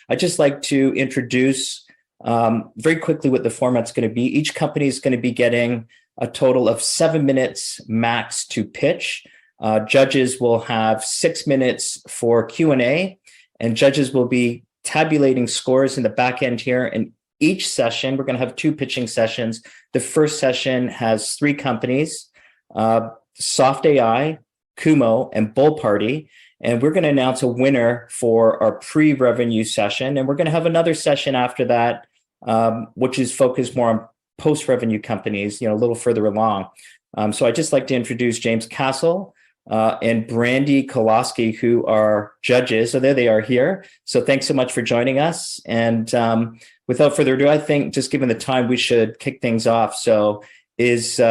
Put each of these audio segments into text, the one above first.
I'd just like to introduce very quickly what the format's going to be. Each company is going to be getting a total of 7 minutes max to pitch. Judges will have 6 minutes for Q&A, and judges will be tabulating scores in the back end here. And each session, we're going to have 2 pitching sessions. The first session has 3 companies, SoftAI, KUMO, and Bull Party. And we're going to announce a winner for our pre-revenue session. And we're going to have another session after that, which is focused more on post-revenue companies, a little further along. So I'd just like to introduce James Castle and Brandi Kolosky, who are judges. So there they are here. So thanks so much for joining us. And without further ado, I think just given the time, we should kick things off. So is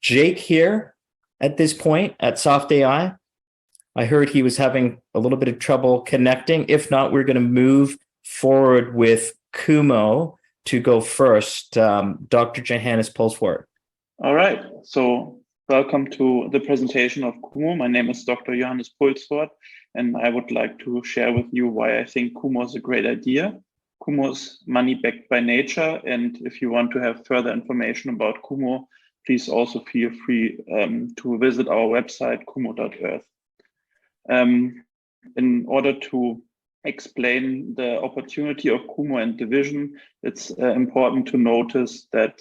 Jake here at this point at SoftAI? I heard he was having a little bit of trouble connecting. If not, we're going to move forward with KUMO to go first. Dr. Johannes Pulsfort. All right. So welcome to the presentation of KUMO. My name is Dr. Johannes Pulsfort, and I would like to share with you why I think KUMO is a great idea. KUMO is money backed by nature. And if you want to have further information about KUMO, please also feel free to visit our website, kumo.earth. In order to explain the opportunity of KUMO and division, it's important to notice that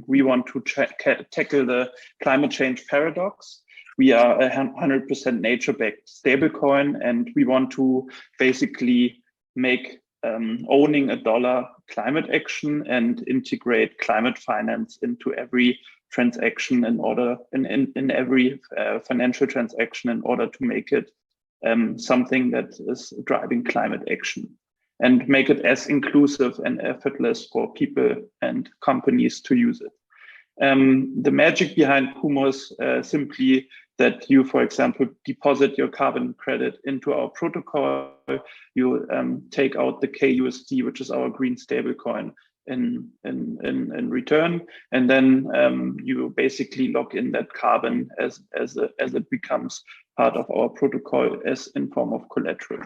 we want to tackle the climate change paradox. We are a 100% nature-backed stablecoin, and we want to basically make owning a dollar climate action and integrate climate finance into every transaction in every financial transaction in order to make it something that is driving climate action and make it as inclusive and effortless for people and companies to use it. The magic behind KUMO is simply that you, for example, deposit your carbon credit into our protocol. You take out the KUSD, which is our green stablecoin, in return, and then you basically lock in that carbon as it becomes part of our protocol as in form of collateral.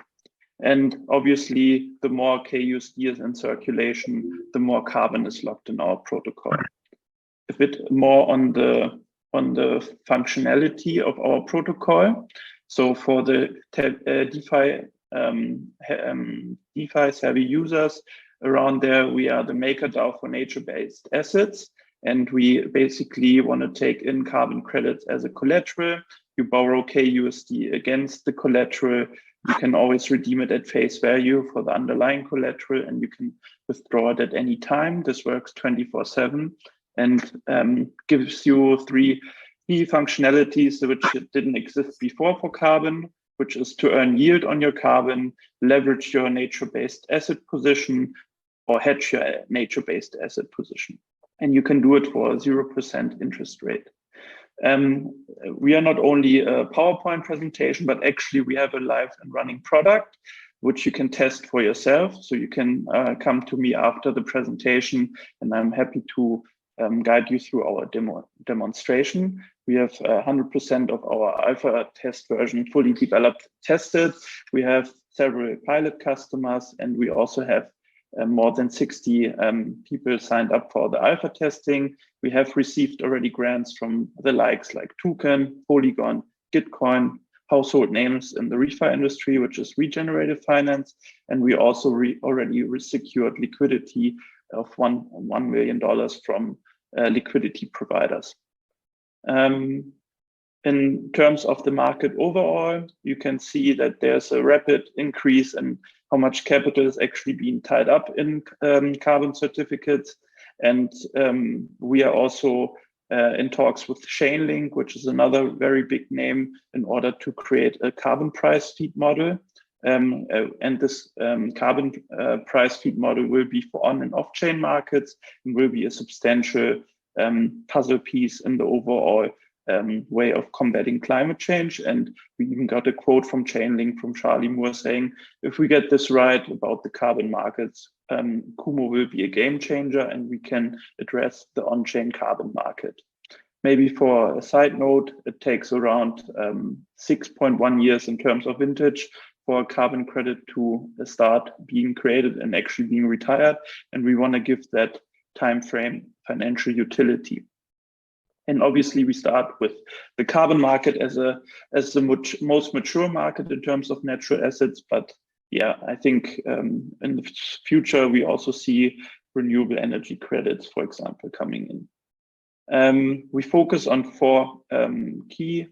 And obviously, the more KUSD is in circulation, the more carbon is locked in our protocol. A bit more on the functionality of our protocol. So for the DeFi savvy users around there, we are the MakerDAO for nature-based assets, and we basically want to take in carbon credits as a collateral. You borrow KUSD against the collateral. You can always redeem it at face value for the underlying collateral, and you can withdraw it at any time. This works 24/7 and gives you 3 key functionalities which didn't exist before for carbon, which is to earn yield on your carbon, leverage your nature-based asset position, or hedge your nature-based asset position. And you can do it for a 0% interest rate. We are not only a PowerPoint presentation, but actually we have a live and running product, which you can test for yourself. So you can come to me after the presentation, and I'm happy to guide you through our demonstration. We have 100% of our alpha test version fully developed, tested. We have several pilot customers, and we also have more than 60 people signed up for the alpha testing. We have received already grants from the likes like Toucan, Polygon, Gitcoin, household names in the refi industry, which is regenerative finance. And we also already secured liquidity of $1 million from liquidity providers. In terms of the market overall, you can see that there's a rapid increase in how much capital is actually being tied up in carbon certificates. And we are also in talks with Chainlink, which is another very big name, in order to create a carbon price feed model. And this carbon price feed model will be for on and off chain markets and will be a substantial puzzle piece in the overall way of combating climate change. And we even got a quote from Chainlink from Charlie Moore saying, if we get this right about the carbon markets, KUMO will be a game changer and we can address the on-chain carbon market. Maybe for a side note, it takes around 6.1 years in terms of vintage for a carbon credit to start being created and actually being retired. And we want to give that time frame financial utility. And obviously, we start with the carbon market as the most mature market in terms of natural assets. But yeah, I think in the future, we also see renewable energy credits, for example, coming in. We focus on 4 key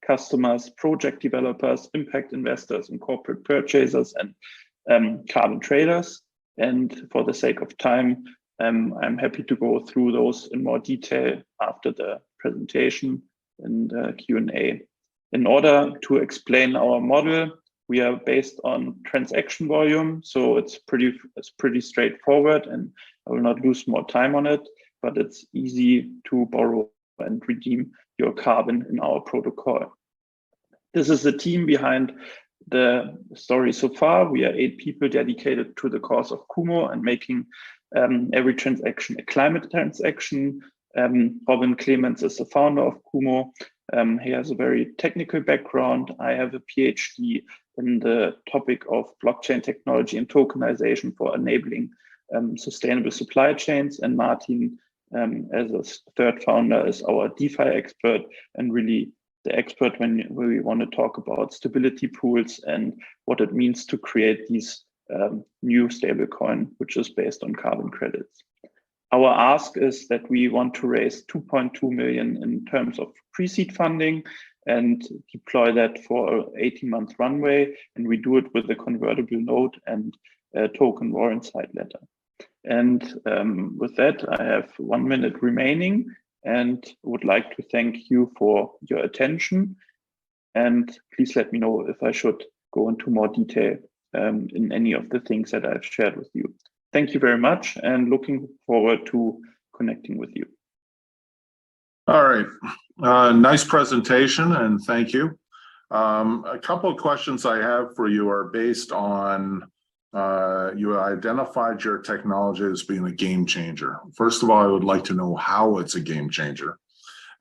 customers: project developers, impact investors, and corporate purchasers, and carbon traders. And for the sake of time, I'm happy to go through those in more detail after the presentation and Q&A. In order to explain our model, we are based on transaction volume, so it's pretty straightforward, and I will not lose more time on it, but it's easy to borrow and redeem your carbon in our protocol. This is the team behind the story so far. We are 8 people dedicated to the cause of KUMO and making every transaction a climate transaction. Robin Clemens is the founder of KUMO. He has a very technical background. I have a PhD in the topic of blockchain technology and tokenization for enabling sustainable supply chains. And Martin, as a third founder, is our DeFi expert and really the expert when we want to talk about stability pools and what it means to create these new stablecoin, which is based on carbon credits. Our ask is that we want to raise 2.2 million in terms of pre-seed funding and deploy that for an 18-month runway. And we do it with a convertible note and a token warrant side letter. And with that, I have 1 minute remaining and would like to thank you for your attention. And please let me know if I should go into more detail in any of the things that I've shared with you. Thank you very much and looking forward to connecting with you. All right, nice presentation and thank you. A couple of questions I have for you are based on, you identified your technology as being a game changer. First of all, I would like to know how it's a game changer.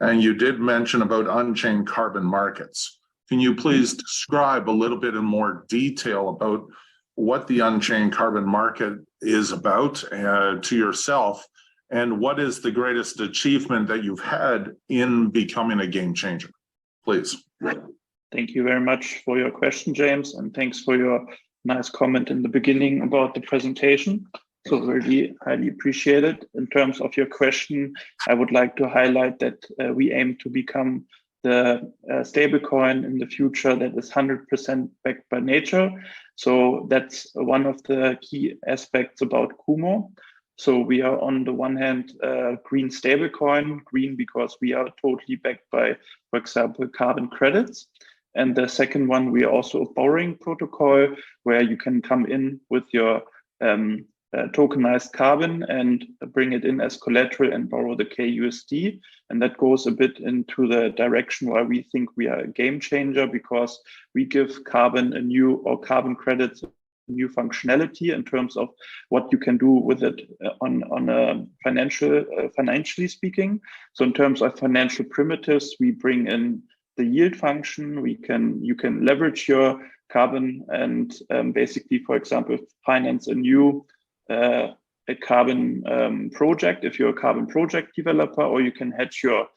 And you did mention about unchained carbon markets. Can you please describe a little bit in more detail about what the unchained carbon market is about to yourself, and what is the greatest achievement that you've had in becoming a game changer? Please. Thank you very much for your question, James, and thanks for your nice comment in the beginning about the presentation. So really highly appreciate it. In terms of your question, I would like to highlight that we aim to become the stablecoin in the future that is 100% backed by nature. So that's one of the key aspects about KUMO. So we are on the one hand green stablecoin, green because we are totally backed by, for example, carbon credits. And the second one, we are also a borrowing protocol where you can come in with your tokenized carbon and bring it in as collateral and borrow the KUSD. And that goes a bit into the direction where we think we are a game changer, because we give carbon carbon credits a new functionality in terms of what you can do with it on a financially speaking. So in terms of financial primitives, we bring in the yield function. You can leverage your carbon and basically, for example, finance a new a carbon project if you're a carbon project developer, or you can hedge your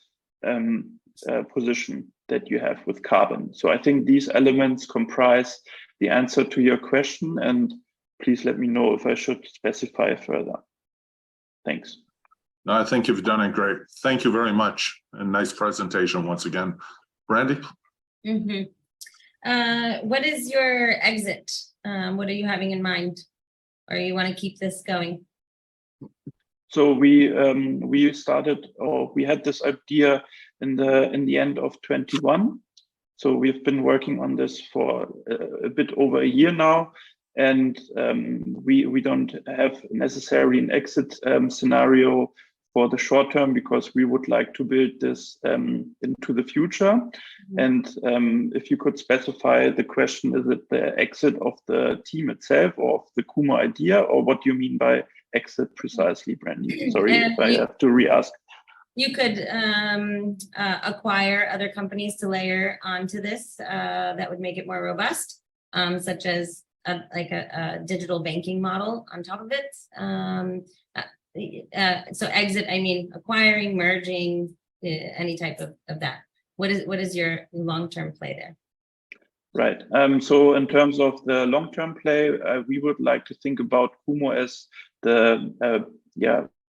position that you have with carbon. So I think these elements comprise the answer to your question, and please let me know if I should specify further. Thanks. No, I think you've done it great. Thank you very much, and nice presentation once again. Brandi? What is your exit? What are you having in mind? Or you want to keep this going? So we started, or we had this idea in the end of 21. So we've been working on this for a bit over a year now, and we don't have necessarily an exit scenario for the short term, because we would like to build this into the future. And if you could specify the question, is it the exit of the team itself or of the KUMO idea, or what do you mean by exit precisely, Brandi? Sorry if I have to re-ask. You could acquire other companies to layer onto this that would make it more robust, such as a digital banking model on top of it. So exit, I mean, acquiring, merging, any type of that. What is your long-term play there? Right. So in terms of the long-term play, we would like to think about KUMO as the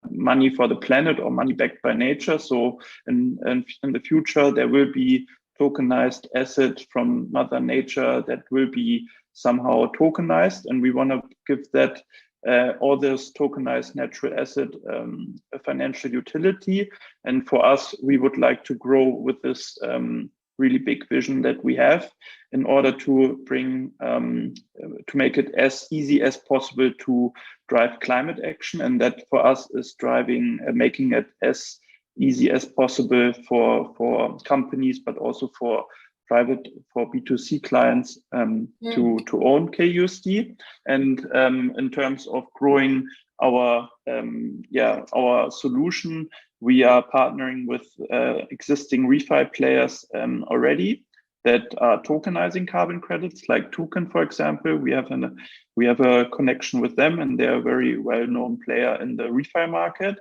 money for the planet or money backed by nature. So in the future, there will be tokenized asset from Mother Nature that will be somehow tokenized, and we want to give that all this tokenized natural asset a financial utility. And for us, we would like to grow with this really big vision that we have in order to bring to make it as easy as possible to drive climate action, and that for us is driving making it as easy as possible for companies, but also for B2C clients to own KUSD. And in terms of growing our solution, we are partnering with existing refi players already that are tokenizing carbon credits, like Toucan, for example. We have a connection with them, and they're a very well-known player in the refi market.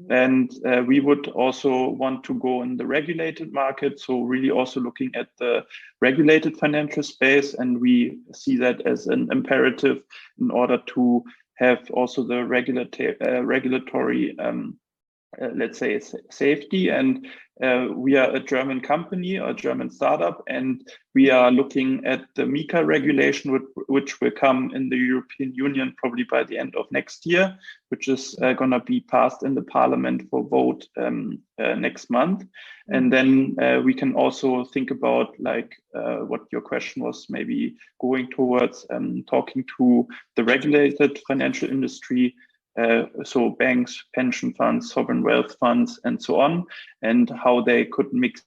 And we would also want to go in the regulated market, so really also looking at the regulated financial space, and we see that as an imperative in order to have also the regulatory let's say safety. And we are a German company, a German startup, and we are looking at the MiCA regulation, which will come in the European Union probably by the end of next year, which is going to be passed in the parliament for vote next month. And then we can also think about, like what your question was, maybe going towards talking to the regulated financial industry, so banks, pension funds, sovereign wealth funds, and so on, and how they could mix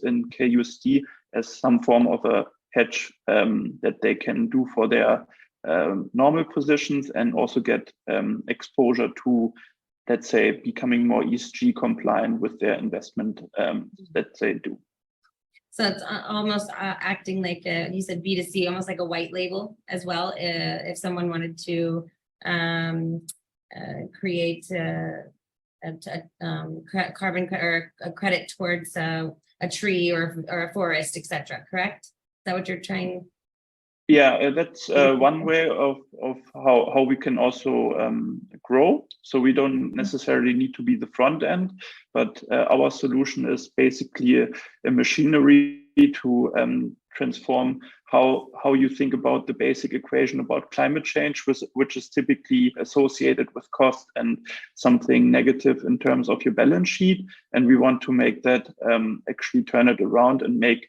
in KUSD as some form of a hedge that they can do for their normal positions, and also get exposure to, let's say, becoming more ESG compliant with their investment that they do. So it's almost acting like you said B2C, almost like a white label as well. If someone wanted to create a carbon or a credit towards a tree or a forest, etc. Correct? Is that what you're trying? Yeah, that's one way of how we can also grow. So we don't necessarily need to be the front end, but our solution is basically a machinery to transform how you think about the basic equation about climate change, which is typically associated with cost and something negative in terms of your balance sheet. And we want to make that actually turn it around and make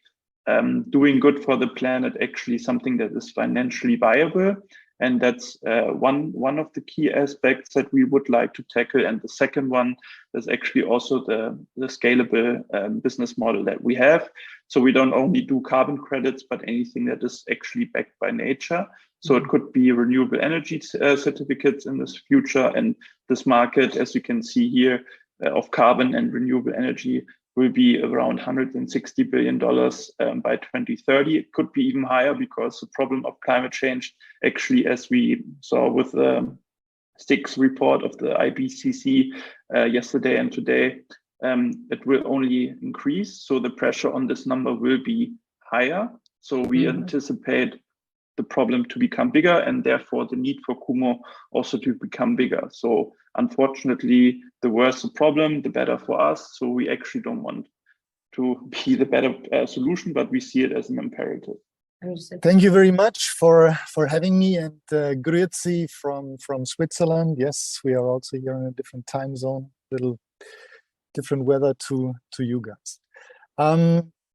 doing good for the planet actually something that is financially viable. And that's one of the key aspects that we would like to tackle. And the second one is actually also the scalable business model that we have. So we don't only do carbon credits, but anything that is actually backed by nature. So it could be renewable energy certificates in this future. And this market, as you can see here, of carbon and renewable energy will be around $160 billion by 2030. It could be even higher, because the problem of climate change, actually, as we saw with the STIX report of the IPCC yesterday and today, it will only increase. So the pressure on this number will be higher. So we anticipate the problem to become bigger, and therefore the need for KUMO also to become bigger. So unfortunately, the worse the problem, the better for us. So we actually don't want to be the better solution, but we see it as an imperative. Thank you very much for having me, and grüezi from Switzerland. Yes, we are also here in a different time zone, little different weather to you guys.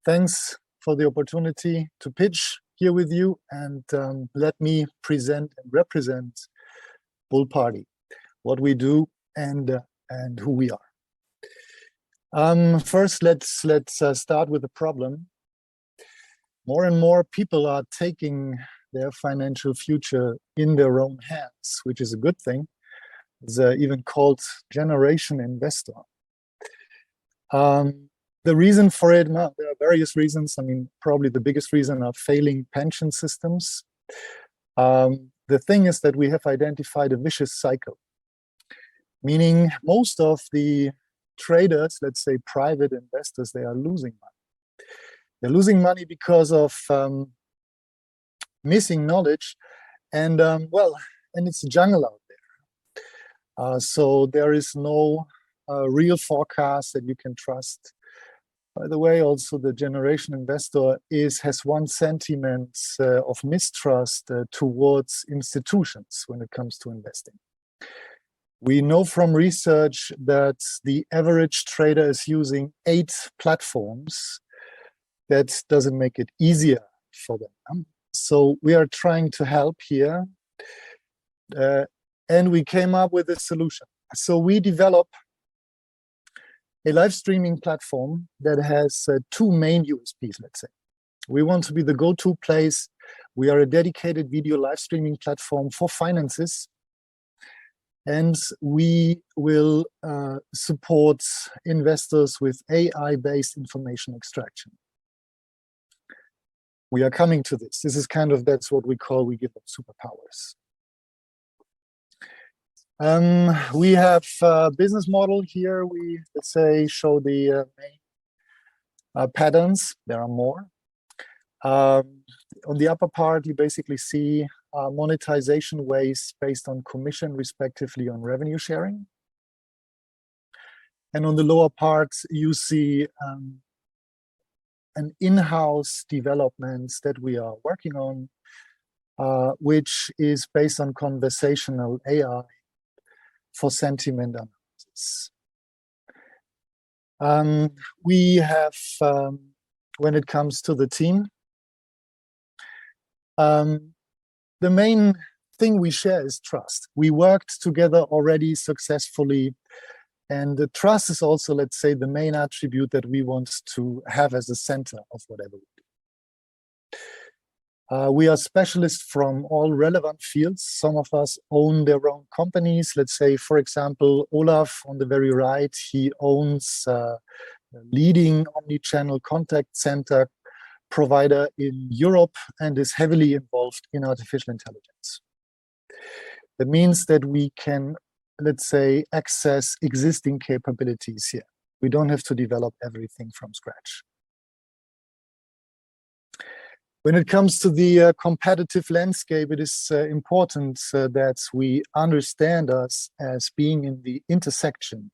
Thanks for the opportunity to pitch here with you, and let me present and represent Bull Party, what we do and who we are. First, let's start with the problem. More and more people are taking their financial future in their own hands, which is a good thing. It's even called generation investor. The reason for it, well, there are various reasons. I mean, probably the biggest reason are failing pension systems. The thing is that we have identified a vicious cycle, meaning most of the traders, let's say private investors, they are losing money. They're losing money because of missing knowledge, and and it's a jungle out there. So there is no real forecast that you can trust. By the way, also the generation investor has one sentiment of mistrust towards institutions when it comes to investing. We know from research that the average trader is using 8 platforms. That doesn't make it easier for them. So we are trying to help here, and we came up with a solution. So we develop a live streaming platform that has 2 main USPs, let's say. We want to be the go-to place. We are a dedicated video live streaming platform for finances, and we will support investors with AI-based information extraction. We are coming to this. This is kind of, that's what we give them superpowers. We have a business model here. We, let's say, show the main patterns. There are more. On the upper part, you basically see monetization ways based on commission, respectively on revenue sharing. And on the lower part, you see an in-house development that we are working on, which is based on conversational AI for sentiment analysis. We have, when it comes to the team, the main thing we share is trust. We worked together already successfully, and the trust is also, let's say, the main attribute that we want to have as a center of whatever we do. We are specialists from all relevant fields. Some of us own their own companies. Let's say, for example, Olaf on the very right, he owns a leading omni-channel contact center provider in Europe and is heavily involved in artificial intelligence. That means that we can, let's say, access existing capabilities here. We don't have to develop everything from scratch. When it comes to the competitive landscape, it is important that we understand us as being in the intersection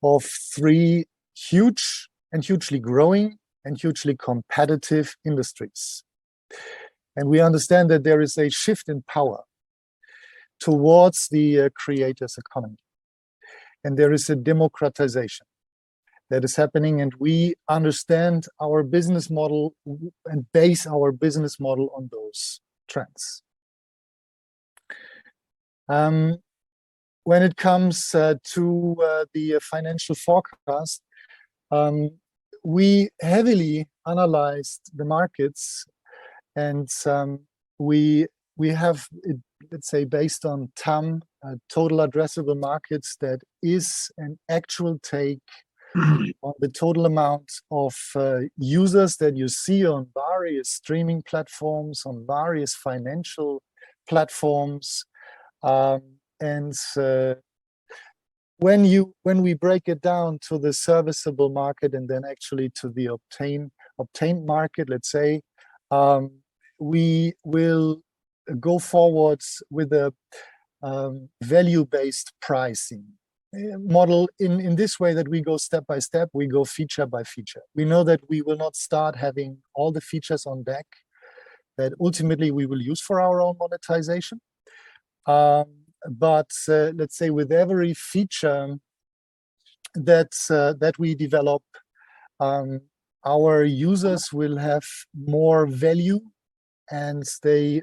of 3 huge and hugely growing and hugely competitive industries. And we understand that there is a shift in power towards the creators' economy. And there is a democratization that is happening, and we understand our business model and base our business model on those trends. When it comes to the financial forecast, we heavily analyzed the markets, and we have, let's say, based on TAM, total addressable markets, that is an actual take on the total amount of users that you see on various streaming platforms, on various financial platforms, and when we break it down to the serviceable market and then actually to the obtained market, let's say, we will go forwards with a value-based pricing model in this way, that we go step by step, we go feature by feature. We know that we will not start having all the features on deck that ultimately we will use for our own monetization. But let's say with every feature that we develop, our users will have more value, and they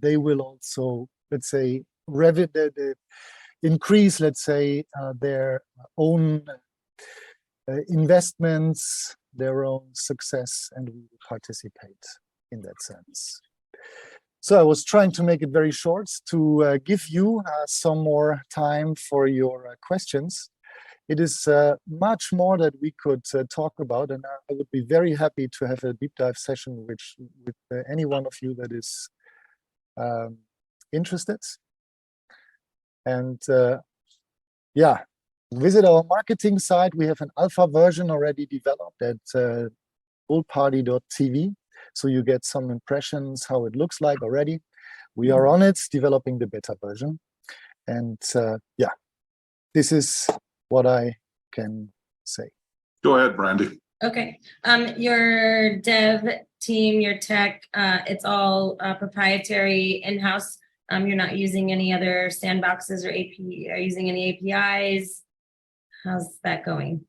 will also, let's say, increase, let's say, their own investments, their own success, and we will participate in that sense. So I was trying to make it very short to give you some more time for your questions. it is much more that we could talk about, and I would be very happy to have a deep dive session with any one of you that is interested. And yeah, visit our marketing site. We have an alpha version already developed at bullparty.tv, so you get some impressions how it looks like already. We are on it, developing the beta version. And yeah, this is what I can say. Go ahead, Brandi. Okay. Your dev team, your tech, it's all proprietary in-house. You're not using any other sandboxes or are using any APIs? How's that going?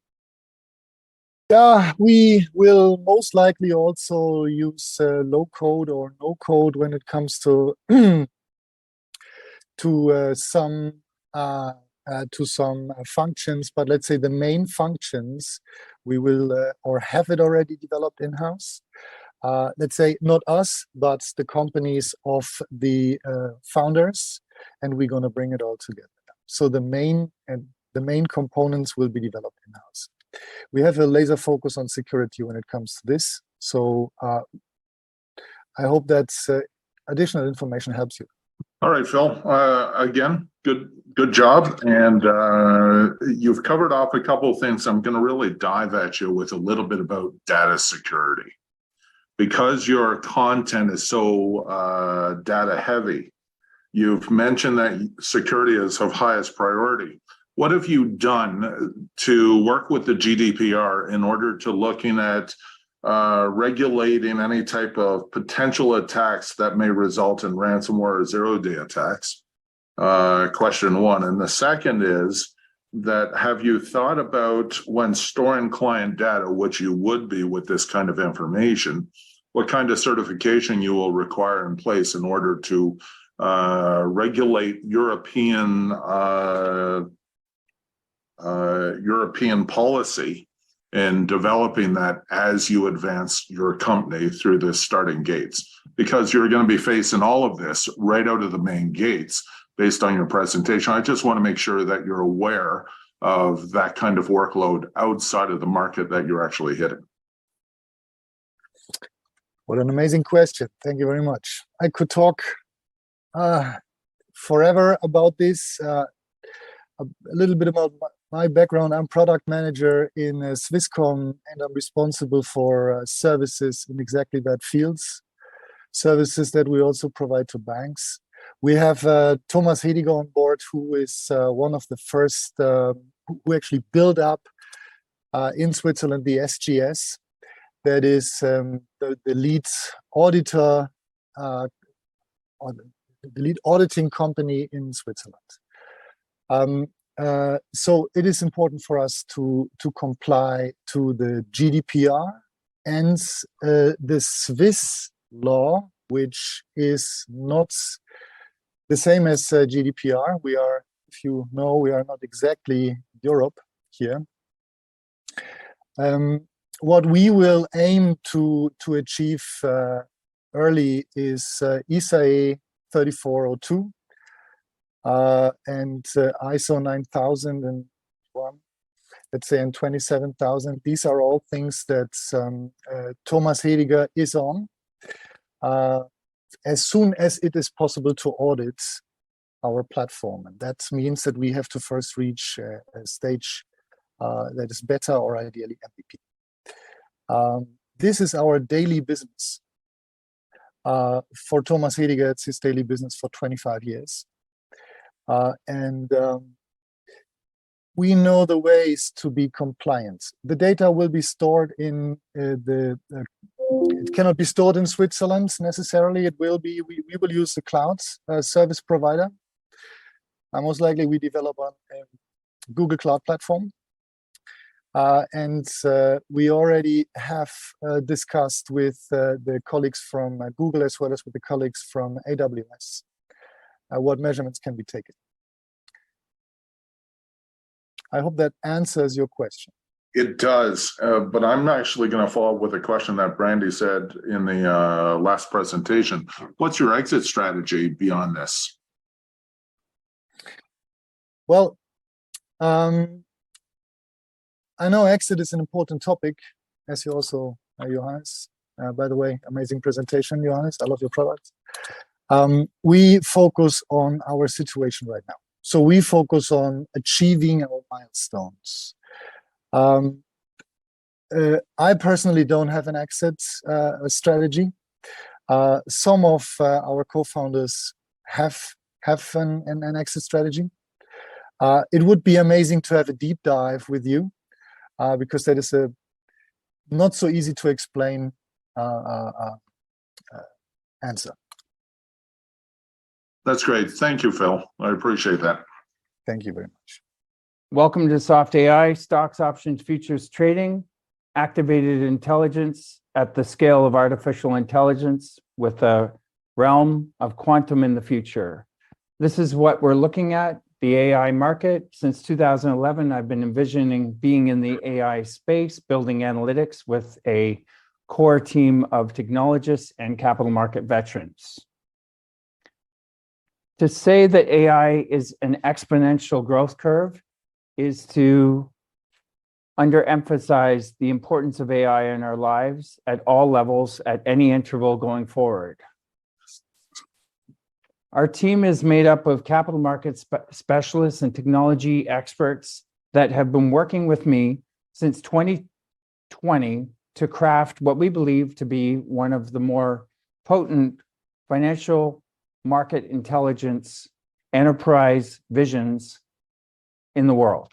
Yeah, we will most likely also use low code or no code when it comes to some functions. But let's say the main functions we will or have it already developed in-house. Let's say not us, but the companies of the founders, and we're going to bring it all together. So the main components will be developed in-house. We have a laser focus on security when it comes to this. So I hope that additional information helps you. All right, Phil. Again, good job. And you've covered off a couple of things. I'm going to really dive at you with a little bit about data security. Because your content is so data heavy, you've mentioned that security is of highest priority. What have you done to work with the GDPR in order to looking at regulating any type of potential attacks that may result in ransomware or zero-day attacks? Question one. And the second is that have you thought about when storing client data, which you would be with this kind of information, what kind of certification you will require in place in order to regulate European policy in developing that as you advance your company through the starting gates? Because you're going to be facing all of this right out of the main gates based on your presentation. I just want to make sure that you're aware of that kind of workload outside of the market that you're actually hitting. What an amazing question. Thank you very much. I could talk forever about this. A little bit about my background. I'm product manager in Swisscom, and I'm responsible for services in exactly that fields. Services that we also provide to banks. We have Thomas Hediger on board, who is one of the first who actually built up in Switzerland the SGS. That is the lead auditor, or the lead auditing company in Switzerland. So it is important for us to comply to the GDPR and the Swiss law, which is not the same as GDPR. We are, if you know, we are not exactly Europe here. What we will aim to achieve early is ISAE 3402 and ISO 9001, let's say, and 27000. These are all things that Thomas Hediger is on. As soon as it is possible to audit our platform. And that means that we have to first reach a stage that is better, or ideally MVP. This is our daily business. For Thomas Hediger, it's his daily business for 25 years. We know the ways to be compliant. The data will be stored in it cannot be stored in Switzerland necessarily. It will be, we will use the cloud service provider. Most likely we develop on a Google Cloud platform. We already have discussed with the colleagues from Google as well as with the colleagues from AWS what measurements can be taken. I hope that answers your question. It does, but I'm actually going to follow up with a question that Brandi said in the last presentation. What's your exit strategy beyond this? Well, I know exit is an important topic, as you also, Johannes. By the way, amazing presentation, Johannes. I love your product. We focus on our situation right now. So we focus on achieving our milestones. I personally don't have an exit strategy. Some of our co-founders have an exit strategy. It would be amazing to have a deep dive with you because that is a not so easy to explain answer. That's great. Thank you, Phil. I appreciate that. Thank you very much. Welcome to SoftAI, stocks, options, futures trading, activated intelligence at the scale of artificial intelligence with a realm of quantum in the future. This is what we're looking at, the AI market. Since 2011, I've been envisioning being in the AI space, building analytics with a core team of technologists and capital market veterans. To say that AI is an exponential growth curve is to underemphasize the importance of AI in our lives at all levels, at any interval going forward. Our team is made up of capital market specialists and technology experts that have been working with me since 2020 to craft what we believe to be one of the more potent financial market intelligence enterprise visions in the world.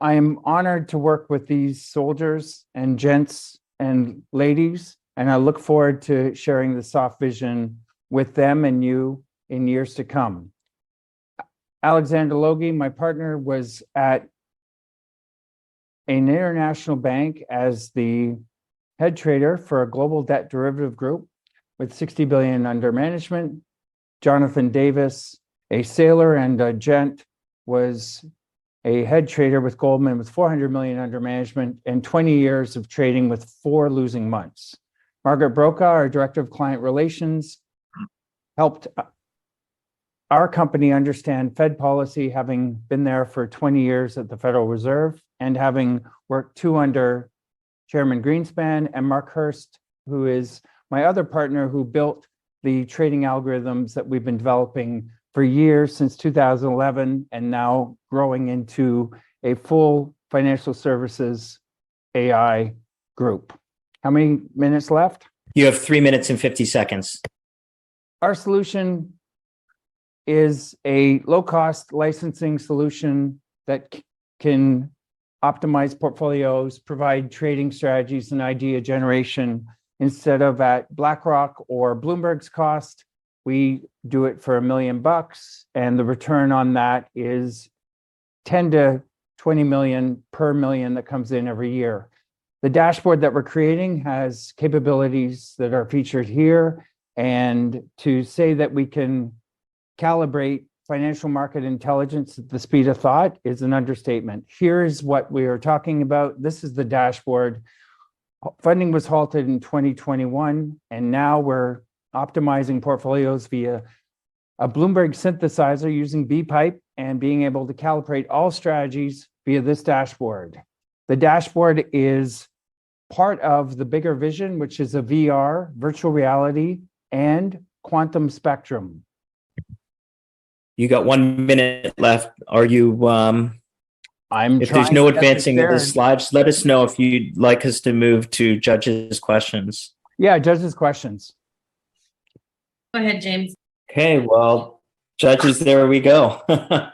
I am honored to work with these soldiers and gents and ladies, and I look forward to sharing the soft vision with them and you in years to come. Alexander Logie, my partner, was at an international bank as the head trader for a global debt derivative group with 60 billion under management. Jonathan Davis, a sailor and a gent, was a head trader with Goldman with 400 million under management and 20 years of trading with 4 losing months. Margaret Brokaw, our director of client relations, helped our company understand Fed policy, having been there for 20 years at the Federal Reserve and having worked 2 under Chairman Greenspan, and Mark Hurst, who is my other partner who built the trading algorithms that we've been developing for years since 2011 and now growing into a full financial services AI group. How many minutes left? You have 3 minutes and 50 seconds. Our solution is a low-cost licensing solution that can optimize portfolios, provide trading strategies and idea generation. Instead of at BlackRock or Bloomberg's cost, we do it for $1 million, and the return on that is 10 to 20 million per million that comes in every year. The dashboard that we're creating has capabilities that are featured here, and to say that we can calibrate financial market intelligence at the speed of thought is an understatement. Here's what we are talking about. This is the dashboard. Funding was halted in 2021, and now we're optimizing portfolios via a Bloomberg synthesizer using BPipe and being able to calibrate all strategies via this dashboard. The dashboard is part of the bigger vision, which is a VR, virtual reality, and quantum spectrum. You got 1 minute left. Are you if there's no advancing of the slides, let us know if you'd like us to move to judges' questions. Yeah, judges' questions. Go ahead, James. Okay, well, judges, there we go. Thank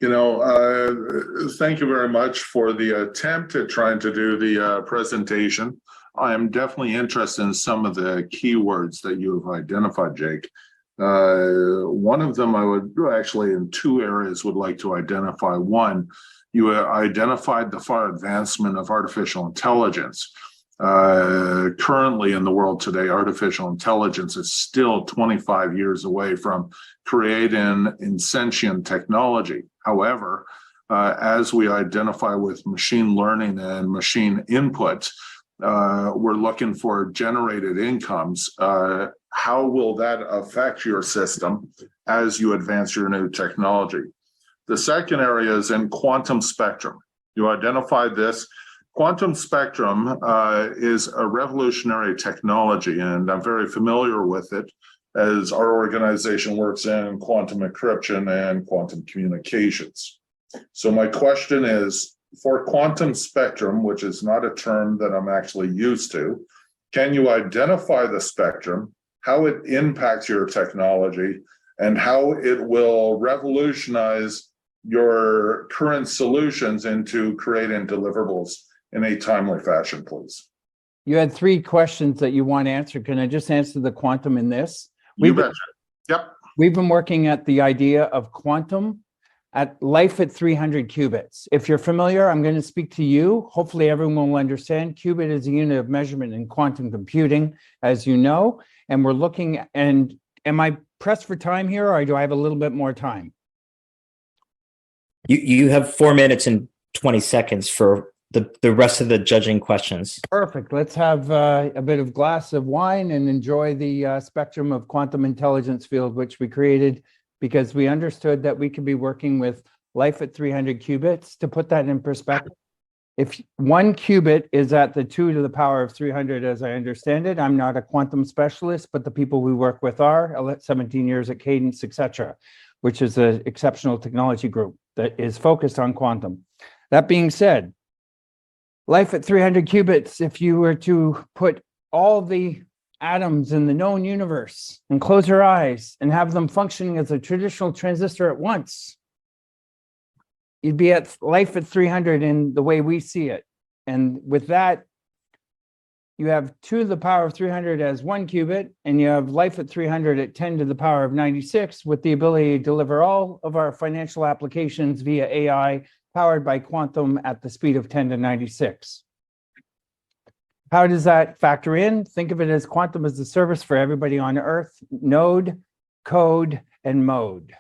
you very much for the attempt at trying to do the presentation. I am definitely interested in some of the keywords that you have identified, Jake. One of them I would actually in 2 areas would like to identify. One, you identified the far advancement of artificial intelligence. Currently in the world today, artificial intelligence is still 25 years away from creating insentient technology. However, as we identify with machine learning and machine input, we're looking for generated incomes. How will that affect your system as you advance your new technology? The second area is in quantum spectrum. You identified this. Quantum spectrum is a revolutionary technology, and I'm very familiar with it as our organization works in quantum encryption and quantum communications. So my question is, for quantum spectrum, which is not a term that I'm actually used to, can you identify the spectrum, how it impacts your technology, and how it will revolutionize your current solutions into creating deliverables in a timely fashion, please? You had 3 questions that you want answered. Can I just answer the quantum in this? You betcha. Yep. We've been working at the idea of quantum at life at 300 qubits. If you're familiar, I'm going to speak to you. Hopefully everyone will understand. Qubit is a unit of measurement in quantum computing, as you know, and we're looking, and am I pressed for time here, or do I have a little bit more time? You have 4 minutes and 20 seconds for the rest of the judging questions. Perfect. Let's have a bit of glass of wine and enjoy the spectrum of quantum intelligence field, which we created because we understood that we could be working with life at 300 qubits. To put that in perspective, if 1 qubit is at the 2 to the power of 300, as I understand it, I'm not a quantum specialist, but the people we work with are 17 years at Cadence, etc., which is an exceptional technology group that is focused on quantum. That being said, life at 300 qubits, if you were to put all the atoms in the known universe and close your eyes and have them functioning as a traditional transistor at once, you'd be at life at 300 in the way we see it. And with that, you have 2 to the power of 300 as 1 qubit, and you have life at 300 at 10 to the power of 96 with the ability to deliver all of our financial applications via AI powered by quantum at the speed of 10 to 96. How does that factor in? Think of it as quantum as a service for everybody on Earth: node, code, and mode.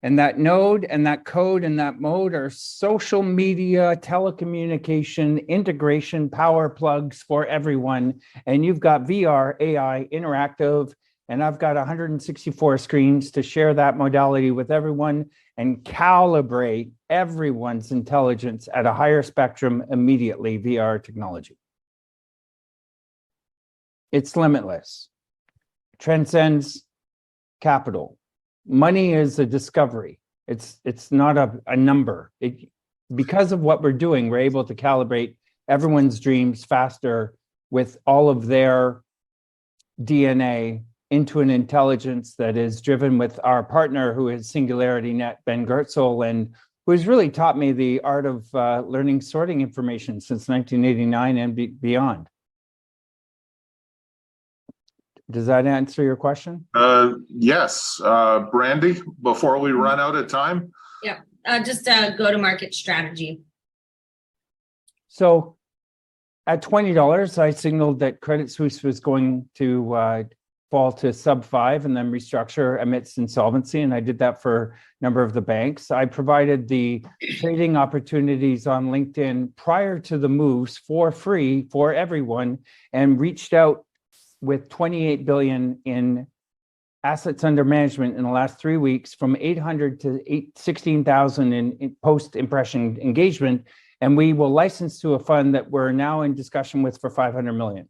And that node and that code and that mode are social media, telecommunication, integration, power plugs for everyone. And you've got VR, AI, interactive, and I've got 164 screens to share that modality with everyone and calibrate everyone's intelligence at a higher spectrum immediately via our technology. It's limitless, transcends capital. Money is a discovery. It's not a number. Because of what we're doing, we're able to calibrate everyone's dreams faster with all of their DNA into an intelligence that is driven with our partner, who is Singularity Net, Ben Gertzel, and who has really taught me the art of learning sorting information since 1989 and beyond. Does that answer your question? Yes. Brandi, before we run out of time? Yeah, just a go-to-market strategy. So at $20, I signaled that Credit Suisse was going to fall to sub 5 and then restructure amidst insolvency. And I did that for a number of the banks. I provided the trading opportunities on LinkedIn prior to the moves for free for everyone, and reached out with 28 billion in assets under management in the last 3 weeks, from 800 to 16,000 in post-impression engagement. And we will license to a fund that we're now in discussion with for 500 million.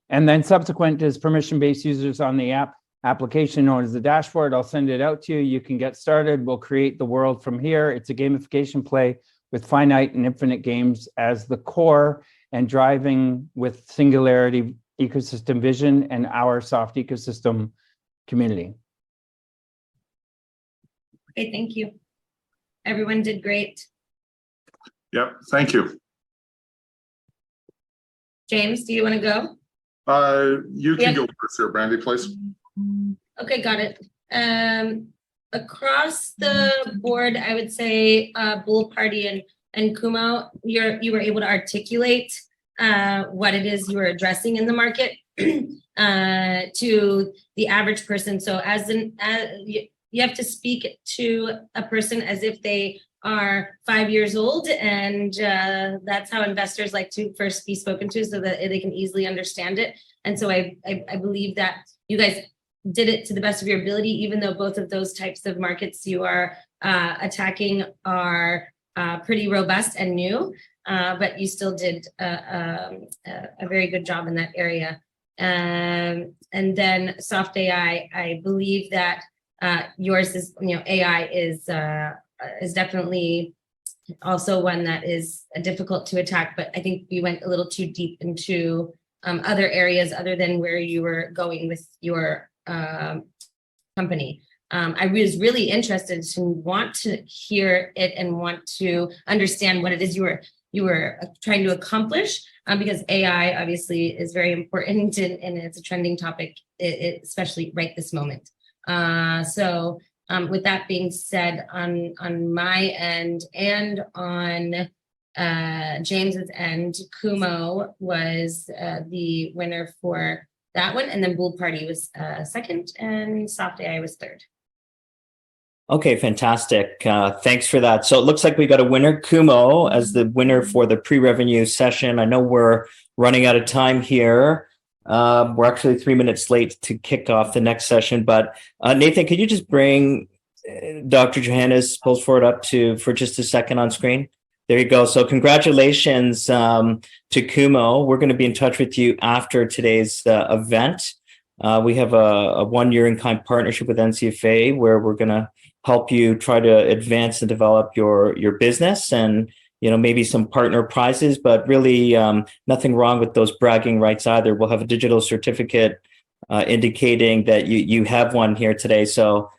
And then subsequent is permission-based users on the application known as the dashboard. I'll send it out to you. You can get started. We'll create the world from here. It's a gamification play with finite and infinite games as the core, and driving with Singularity ecosystem vision and our soft ecosystem community. Okay, thank you. Everyone did great. Yep, thank you. James, do you want to go? You can go first here, Brandi, please. Okay, got it. Across the board, I would say Bull Party and KUMO, you were able to articulate what it is you were addressing in the market to the average person. So you have to speak to a person as if they are 5 years old, and that's how investors like to first be spoken to, so that they can easily understand it. And so I believe that you guys did it to the best of your ability, even though both of those types of markets you are attacking are pretty robust and new, but you still did a very good job in that area. And then SoftAI, I believe that yours is, AI is definitely also one that is difficult to attack, but I think you went a little too deep into other areas other than where you were going with your company. I was really interested to want to hear it and want to understand what it is you were trying to accomplish, because AI obviously is very important and it's a trending topic, especially right this moment. So with that being said, on my end and on James's end, KUMO was the winner for that one, and then Bull Party was second, and SoftAI was third. Okay, fantastic. Thanks for that. So it looks like we got a winner, KUMO, as the winner for the pre-revenue session. I know we're running out of time here. We're actually 3 minutes late to kick off the next session, but Nathan, could you just bring Dr. Johannes Pulsfort up for just a second on screen? There you go. So congratulations to KUMO. We're going to be in touch with you after today's event. We have a 1 year in kind partnership with NCFA where we're going to help you try to advance and develop your business, and maybe some partner prizes, but really nothing wrong with those bragging rights either. We'll have a digital certificate indicating that you have one here today. So